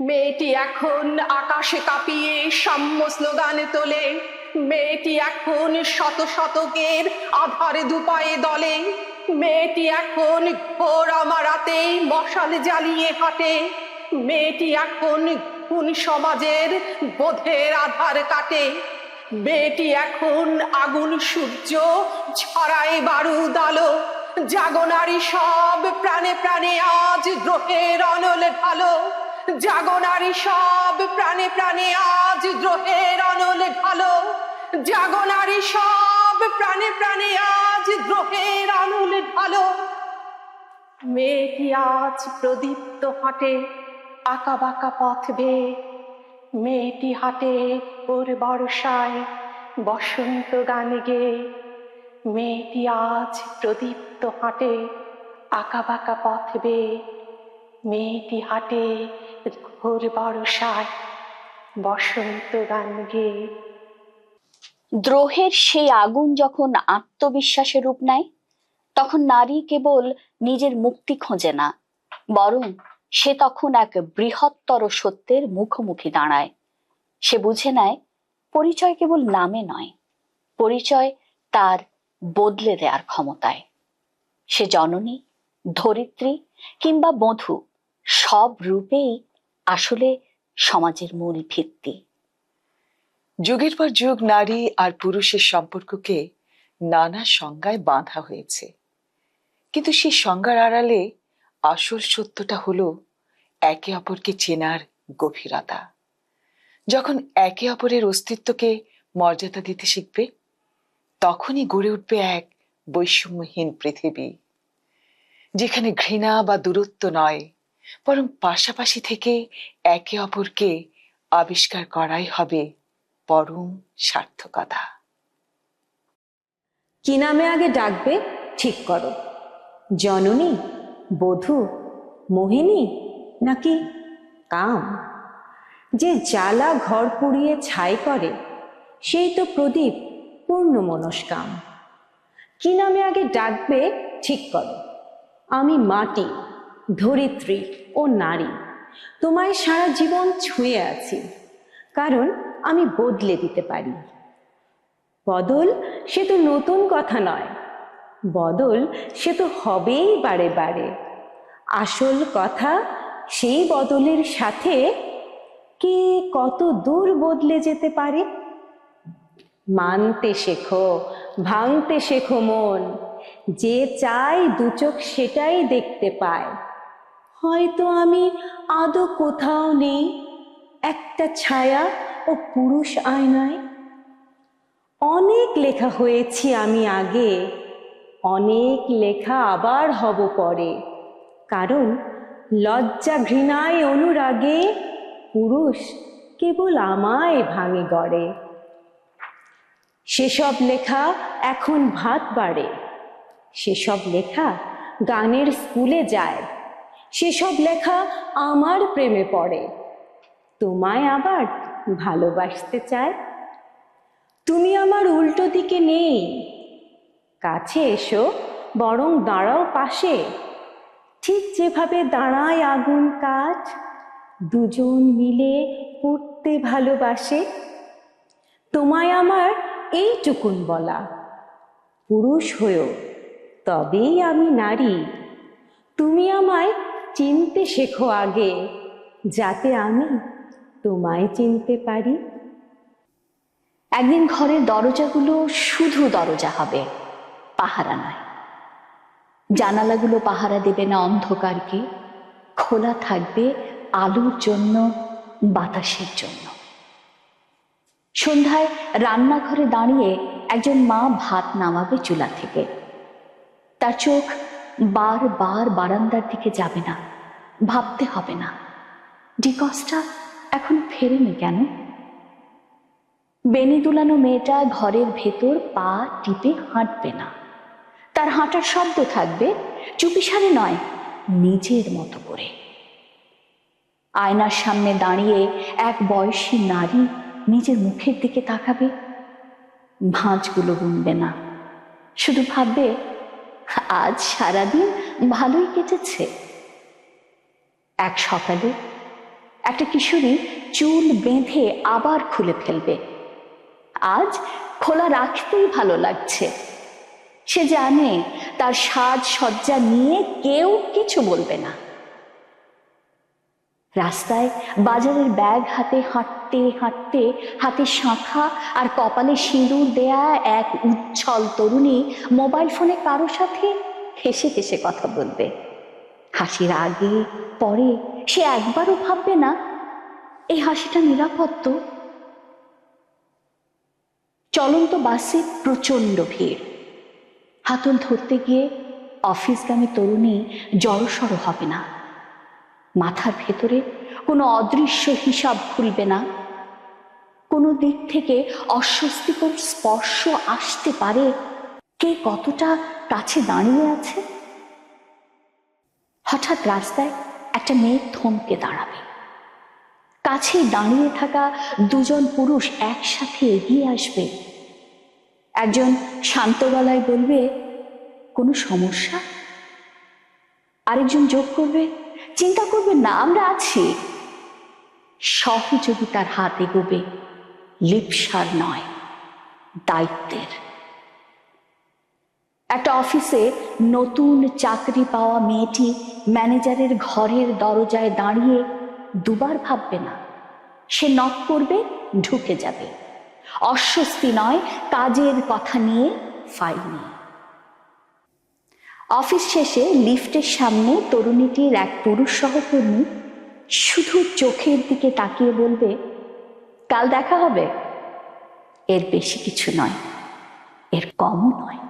মেয়েটি এখন আকাশে কাঁপিয়ে সাম্য স্লোগান তোলে, মেয়েটি এখন শত শতকের আধারে দুপায়ে দলে, মেয়েটি এখন ঘোর আমারাতে মশাল জ্বালিয়ে হাঁটে, মেয়েটি এখন কোন সমাজের বোধের আধার কাটে, মেয়েটি এখন আগুন সূর্য ছড়ায় বারুদ আলো। জাগো নারী সব প্রাণে প্রাণে আজ দ্রোহের অনল ঢালো, জাগো নারী সব প্রাণে প্রাণে আজ দ্রোহের অনল ঢালো, জাগো নারী সব প্রাণে প্রাণে আজ দ্রোহের অনল ঢালো। মেয়েটি আজ প্রদীপ্ত হাটে আঁকা বাঁকা পথ বেয়ে, মেয়েটি হাটে ওর বর্ষায় বসন্ত গান গেয়ে, মেয়েটি আজ প্রদীপ্ত হাটে আঁকা বাঁকা পথ বেয়ে, মেয়েটি হাটে ঘোর বর্ষায় বসন্ত গান গেয়ে। দ্রোহের সেই আগুন যখন আত্মবিশ্বাসের রূপ নেয়, তখন নারী কেবল নিজের মুক্তি খোঁজে না, বরং সে তখন এক বৃহত্তর সত্যের মুখোমুখি দাঁড়ায়। সে বুঝে নেয় পরিচয় কেবল নামে নয়, পরিচয় তার বদলে দেওয়ার ক্ষমতায়। সে জননী, ধরিত্রী কিংবা বধূ, সব রূপেই আসলে সমাজের মূল ভিত্তি। যুগের পর যুগ নারী আর পুরুষের সম্পর্ককে নানা সংজ্ঞায় বাঁধা হয়েছে, কিন্তু সেই সংজ্ঞার আড়ালে আসল সত্যটা হলো একে অপরকে চেনার গভীরতা। যখন একে অপরের অস্তিত্বকে মর্যাদা দিতে শিখবে, তখনই গড়ে উঠবে এক বৈষম্যহীন পৃথিবী, যেখানে ঘৃণা বা দূরত্ব নয়, বরং পাশাপাশি থেকে একে অপরকে আবিষ্কার করাই হবে পরম সার্থকতা। কি নামে আগে ডাকবে ঠিক করো, জননী, বধূ, মোহিনী নাকি কাম? যে জ্বালা ঘর পুড়িয়ে ছাই করে, সেই তো প্রদীপ পূর্ণ মনস্কাম। কি নামে আগে ডাকবে ঠিক করো, আমি মাটি, ধরিত্রী ও নারী, তোমায় সারা জীবন ছুঁয়ে আছি, কারণ আমি বদলে দিতে পারি। বদল সে তো নতুন কথা নয়, বদল সে তো হবেই বারে বারে। আসল কথা সেই বদলের সাথে কে কত দূর বদলে যেতে পারে। মানতে শেখো, ভাঙতে শেখো মন, যে চাই দু চোখ সেটাই দেখতে পায়। হয়তো আমি আদৌ কোথাও নেই, একটা ছায়া ও পুরুষ আয়নায়। অনেক লেখা হয়েছি আমি আগে, অনেক লেখা আবার হব পরে, কারণ লজ্জা ঘৃণায় অনুরাগে পুরুষ কেবল আমায় ভাঙে গড়ে। সেসব লেখা এখন ভাত বাড়ে, সেসব লেখা গানের স্কুলে যায়, সেসব লেখা আমার প্রেমে পড়ে, তোমায় আবার ভালোবাসতে চায়। তুমি আমার উল্টো দিকে নেই, কাছে এসো, বরং দাঁড়াও পাশে। ঠিক যেভাবে দাঁড়ায় আগুন কাঠ, দুজন মিলে পড়তে ভালোবাসে। তোমায় আমার এইটুকুন বলা, পুরুষ হয়েও তবেই আমি নারী। তুমি আমায় চিনতে শেখো আগে, যাতে আমি তোমায় চিনতে পারি। একদিন ঘরের দরজাগুলো শুধু দরজা হবে, পাহারা নয়। জানালাগুলো পাহারা দেবে না অন্ধকারকে, খোলা থাকবে আলোর জন্য, বাতাসের জন্য। সন্ধ্যায় রান্নাঘরে দাঁড়িয়ে একজন মা ভাত নামাবে চুলা থেকে। তার চোখ বারবার বারান্দার দিকে যাবে না, ভাবতে হবে না ডিকসটা এখন ফেরেনি কেন। বেনি দুলানো মেয়েটা ঘরের ভেতর পা টিপে হাঁটবে না, তার হাঁটার শব্দ থাকবে চুপিসারে নয়, নিজের মতো করে। আয়নার সামনে দাঁড়িয়ে এক বয়সী নারী নিজের মুখের দিকে তাকাবে, ভাঁজগুলো গুনবে না, শুধু ভাববে আজ সারাদিন ভালোই কেটেছে। এক সকালে একটা কিশোরী চুল বেঁধে আবার খুলে ফেলবে, আজ খোলা রাখতেই ভালো লাগছে। সে জানে তার সাজসজ্জা নিয়ে কেউ কিছু বলবে না। রাস্তায় বাজারের ব্যাগ হাতে হাঁটতে হাঁটতে হাতে শাঁখা আর কপালে সিঁদুর দেয়া এক উজ্জ্বল তরুণী মোবাইল ফোনে কারো সাথে হেসে হেসে কথা বলবে। হাসির আগে পরে সে একবারও ভাববে না এই হাসিটা নিরাপদ তো। চলন্ত বাসে প্রচন্ড ভিড়। হাতল ধরতে গিয়ে অফিসগামী তরুণী জড়সড় হবে না, মাথার ভেতরে কোনো অদৃশ্য হিসাব খুলবে না। কোনো দিক থেকে অস্বস্তিকর স্পর্শ আসতে পারে, কে কতটা কাছে দাঁড়িয়ে আছে। হঠাৎ রাস্তায় একটা মেয়ে থমকে দাঁড়াবে, কাছে দাঁড়িয়ে থাকা দুজন পুরুষ একসাথে এগিয়ে আসবে। একজন শান্ত গলায় বলবে, কোনো সমস্যা? আরেকজন যোগ করবে, চিন্তা করবেন না, আমরা আছি। সহযোগিতার হাত এগোবে, লিপ্সার নয়, দায়িত্বের। একটা অফিসে নতুন চাকরি পাওয়া মেয়েটি ম্যানেজারের ঘরের দরজায় দাঁড়িয়ে দুবার ভাববে না, সে নক করবে, ঢুকে যাবে। অস্বস্তি নয়, কাজের কথা নিয়ে, ফাইল নিয়ে। অফিস শেষে লিফটের সামনে তরুণীটির এক পুরুষ সহকর্মী শুধু চোখের দিকে তাকিয়ে বলবে, কাল দেখা হবে। এর বেশি কিছু নয়, এর কমও নয়।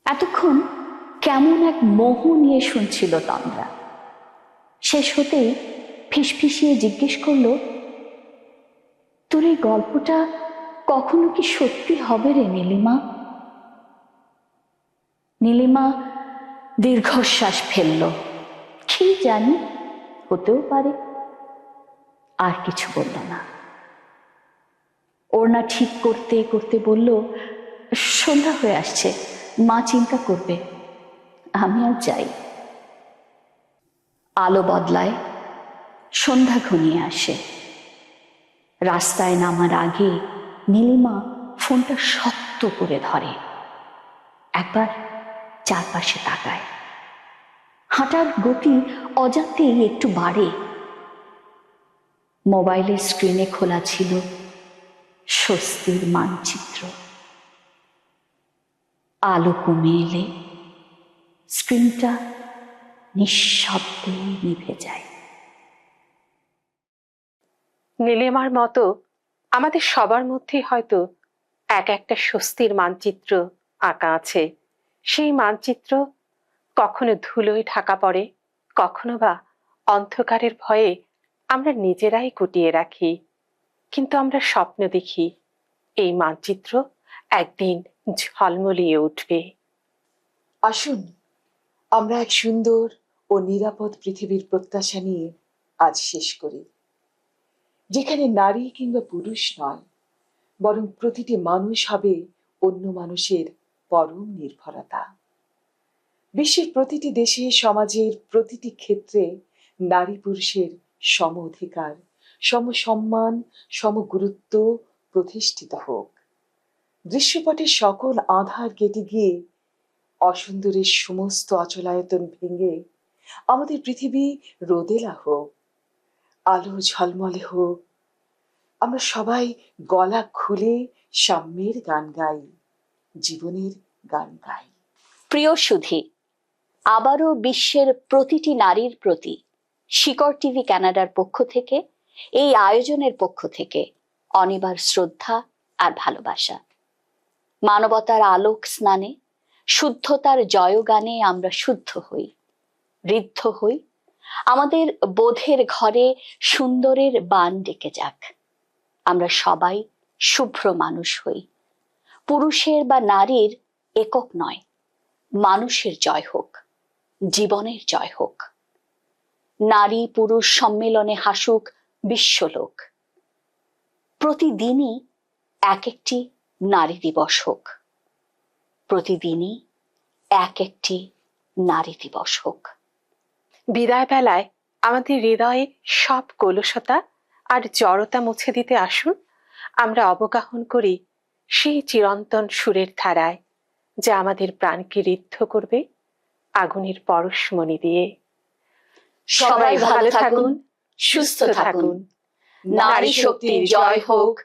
এতক্ষণ কেমন এক মোহ নিয়ে শুনছিল তন্দ্রা। শেষ হতেই ফিসফিসিয়ে জিজ্ঞেস করলো, তোর এই গল্পটা কখনো কি সত্যি হবে রে নীলিমা? নীলিমা দীর্ঘশ্বাস ফেলল, কি জানি, হতেও পারে। আর কিছু বলল না। ওড়না ঠিক করতে করতে বলল, সন্ধ্যা হয়ে আসছে, মা চিন্তা করবে, আমি আর যাই। আলো বদলায়, সন্ধ্যা ঘনিয়ে আসে। রাস্তায় নামার আগে নীলিমা ফোনটা শক্ত করে ধরে, একবার চারপাশে তাকায়। হাঁটার গতি অজান্তেই একটু বাড়ে। মোবাইলের স্ক্রিনে খোলা ছিল স্বস্তির মানচিত্র। আলো কমে এলে স্ক্রিনটা নিঃশব্দে নিভে যায়। নীলিমার মতো আমাদের সবার মধ্যেই হয়তো এক একটা স্বস্তির মানচিত্র আঁকা আছে। সেই মানচিত্র কখনো ধুলোয় ঢাকা পড়ে, কখনো বা অন্ধকারের ভয়ে আমরা নিজেরাই গুটিয়ে রাখি। কিন্তু আমরা স্বপ্ন দেখি এই মানচিত্র একদিন ঝলমলিয়ে উঠবে। আসুন আমরা এক সুন্দর ও নিরাপদ পৃথিবীর প্রত্যাশা নিয়ে আজ শেষ করি, যেখানে নারী কিংবা পুরুষ নয়, বরং প্রতিটি মানুষ হবে অন্য মানুষের পরম নির্ভরতা। বিশ্বের প্রতিটি দেশে, সমাজের প্রতিটি ক্ষেত্রে নারী পুরুষের সম অধিকার, সম সম্মান, সম গুরুত্ব প্রতিষ্ঠিত হোক। দৃশ্যপটের সকল আধার কেটে গিয়ে অসুন্দরের সমস্ত অচলায়তন ভেঙে আমাদের পৃথিবী রোদেলা হোক, আলো ঝলমলে হোক। আমরা সবাই গলা খুলে সাম্যের গান গাই, জীবনের গান গাই। প্রিয় সুধী, আবারও বিশ্বের প্রতিটি নারীর প্রতি শিকড় টিভি কানাডার পক্ষ থেকে এই আয়োজনের পক্ষ থেকে অনিবার শ্রদ্ধা আর ভালোবাসা। মানবতার আলোক স্নানে, শুদ্ধতার জয়গানে আমরা শুদ্ধ হই, ঋদ্ধ হই। আমাদের বোধের ঘরে সুন্দরের বান ডেকে যাক। আমরা সবাই শুভ্র মানুষ হই। পুরুষের বা নারীর একক নয়, মানুষের জয় হোক, জীবনের জয় হোক। নারী পুরুষ সম্মেলনে হাসুক বিশ্বলোক। প্রতিদিনই এক একটি নারী দিবস হোক, প্রতিদিনই এক একটি নারী দিবস হোক। বিদায় বেলায় আমাদের হৃদয়ের সব কলুষতা আর জড়তা মুছে দিতে আসুন আমরা অবগাহন করি সেই চিরন্তন সুরের ধারায়, যা আমাদের প্রাণকে ঋদ্ধ করবে আগুনের পরশমণি দিয়ে। সবাই ভালো থাকুন, সুস্থ থাকুন। নারী শক্তির জয় হোক,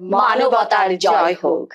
মানবতার জয় হোক।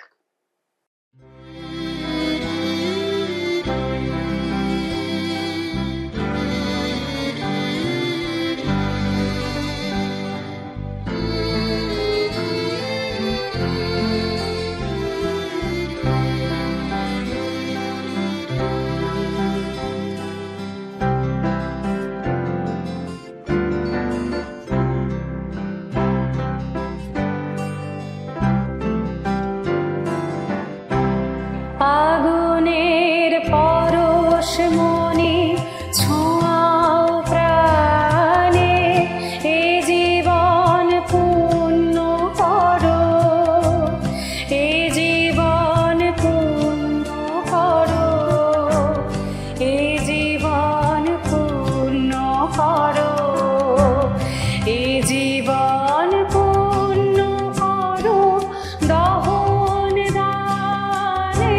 আগুনের পরশ মনে ছোঁয়াও প্রাণে, এ জীবন পূর্ণ করো, এ জীবন পূর্ণ করো, এ জীবন পূর্ণ করো, এ জীবন পূর্ণ করো দহন দানে।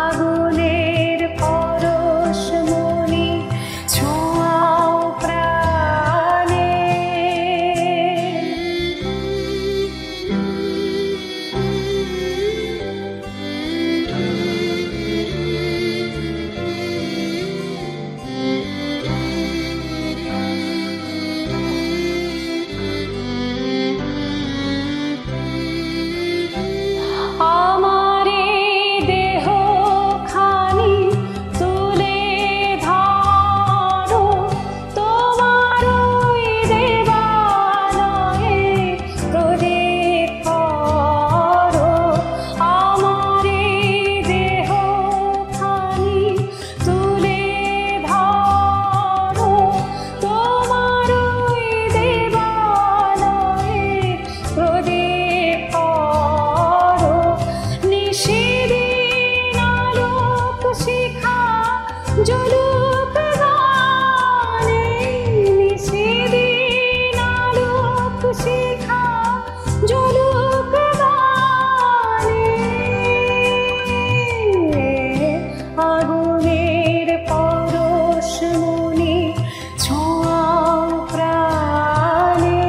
আগুনের পরশ মনে ছোঁয়াও প্রাণে। আমারে দেহ খানি তুলে ধরো, তোমার ওই দেবালয়ে প্রদীপ করো। আমারে দেহ খানি তুলে ধরো, তোমার ওই দেবালয়ে প্রদীপ করো। নিশিদিন আলোক শিখা জ্বলুক গানে, নিশিদিন আলোক শিখা জ্বলুক গানে। আগুনের পরশ মনে ছোঁয়াও প্রাণে।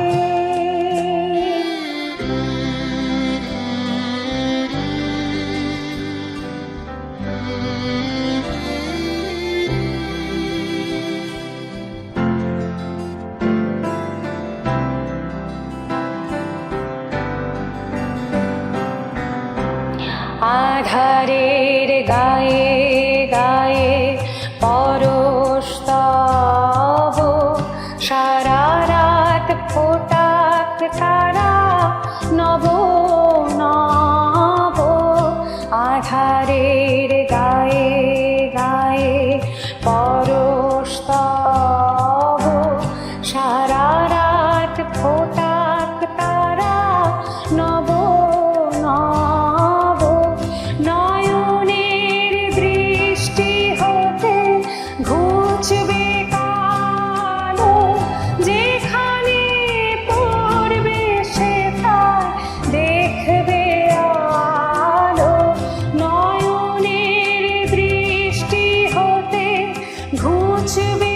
আধারের গায়ে গায়ে পরশ তব, সারা রাত ফোটাক তারা নব নব। আধারের গায়ে গায়ে পরশ তব, সারা রাত ফোটাক তারা নব নব। নয়নের দৃষ্টি হতে ঘুচবে কালো, যেখানে পড়বে সেটাই দেখবে আলো। নয়নের দৃষ্টি হতে ঘুচবে